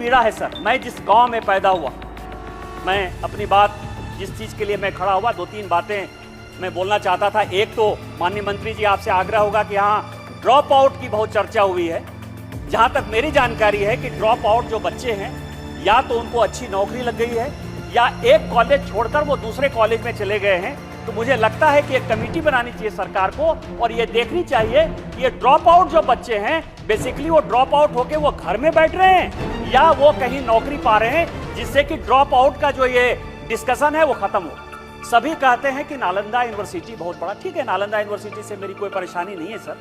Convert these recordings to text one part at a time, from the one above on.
पीड़ा है सर। मैं जिस गांव में पैदा हुआ, मैं अपनी बात, जिस चीज़ के लिए मैं खड़ा हुआ, 2-3 बातें मैं बोलना चाहता था। एक तो माननीय मंत्री जी, आपसे आग्रह होगा कि यहाँ ड्रॉप आउट की बहुत चर्चा हुई है। जहाँ तक मेरी जानकारी है कि ड्रॉप आउट जो बच्चे हैं, या तो उनको अच्छी नौकरी लग गई है या एक कॉलेज छोड़कर वो दूसरे कॉलेज में चले गए हैं। तो मुझे लगता है कि एक कमेटी बनानी चाहिए सरकार को और ये देखनी चाहिए कि ये ड्रॉप आउट जो बच्चे हैं, बेसिकली वो ड्रॉप आउट होके वो घर में बैठ रहे हैं या वो कहीं नौकरी पा रहे हैं, जिससे कि ड्रॉप आउट का जो ये डिस्कशन है वो खत्म हो। सभी कहते हैं कि नालंदा यूनिवर्सिटी बहुत बड़ा, ठीक है, नालंदा यूनिवर्सिटी से मेरी कोई परेशानी नहीं है सर,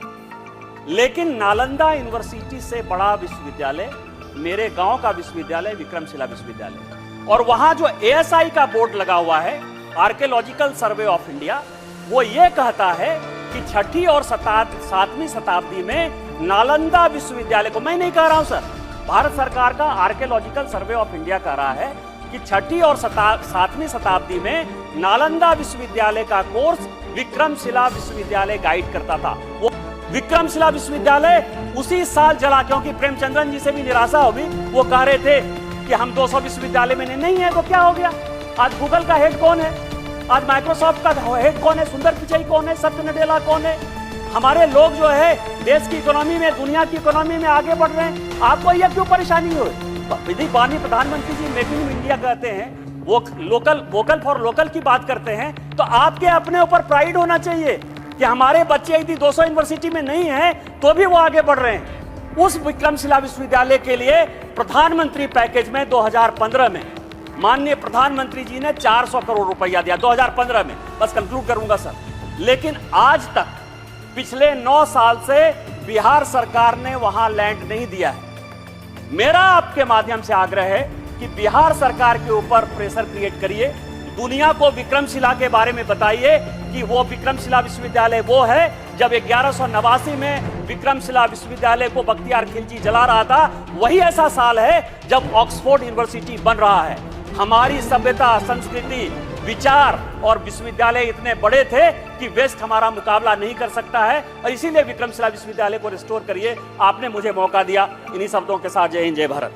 लेकिन नालंदा यूनिवर्सिटी से बड़ा विश्वविद्यालय मेरे गांव का विश्वविद्यालय विक्रमशिला विश्वविद्यालय, और वहां जो एएसआई का बोर्ड लगा हुआ है, आर्कियोलॉजिकल सर्वे ऑफ इंडिया, वो ये कहता है कि 6वीं और 7वीं शताब्दी में नालंदा विश्वविद्यालय को, मैं नहीं कह रहा हूं सर, भारत सरकार का आर्कियोलॉजिकल सर्वे ऑफ इंडिया कह रहा है कि 6वीं और 7वीं शताब्दी में नालंदा विश्वविद्यालय का कोर्स विक्रमशिला विश्वविद्यालय गाइड करता था। वो विक्रमशिला विश्वविद्यालय उसी साल जला, क्योंकि प्रेमचंद्रन जी से भी निराशा होगी, वो कह रहे थे कि हम 200 विश्वविद्यालय में नहीं है, तो क्या हो गया? आज गूगल का हेड कौन है? आज माइक्रोसॉफ्ट का हेड कौन है? सुंदर पिचाई कौन है? सत्य नडेला कौन है? हमारे लोग जो है देश की इकोनॉमी में, दुनिया की इकोनॉमी में आगे बढ़ रहे हैं। आपको यह क्यों परेशानी हो? विधि बानी प्रधानमंत्री जी मेक इन इंडिया कहते हैं, वो वोकल फॉर लोकल की बात करते हैं, तो आपके अपने ऊपर प्राइड होना चाहिए कि हमारे बच्चे यदि 200 यूनिवर्सिटी में नहीं है तो भी वो आगे बढ़ रहे हैं। उस विक्रमशिला विश्वविद्यालय के लिए प्रधानमंत्री पैकेज में 2015 में माननीय प्रधानमंत्री जी ने 400 करोड़ रुपया दिया 2015 में। बस कंक्लूड करूंगा सर, लेकिन आज तक पिछले 9 साल से बिहार सरकार ने वहां लैंड नहीं दिया है। मेरा आपके माध्यम से आग्रह है कि बिहार सरकार के ऊपर प्रेशर क्रिएट करिए, दुनिया को विक्रमशिला के बारे में बताइए कि वो विक्रमशिला विश्वविद्यालय वो है जब 1189 में विक्रमशिला विश्वविद्यालय को बख्तियार खिलजी जला रहा था, वही ऐसा साल है जब ऑक्सफोर्ड यूनिवर्सिटी बन रहा है। हमारी सभ्यता, संस्कृति, विचार और विश्वविद्यालय इतने बड़े थे कि वेस्ट हमारा मुकाबला नहीं कर सकता है, और इसीलिए विक्रमशिला विश्वविद्यालय को रिस्टोर करिए। आपने मुझे मौका दिया। इन्हीं शब्दों के साथ जय हिंद, जय भारत।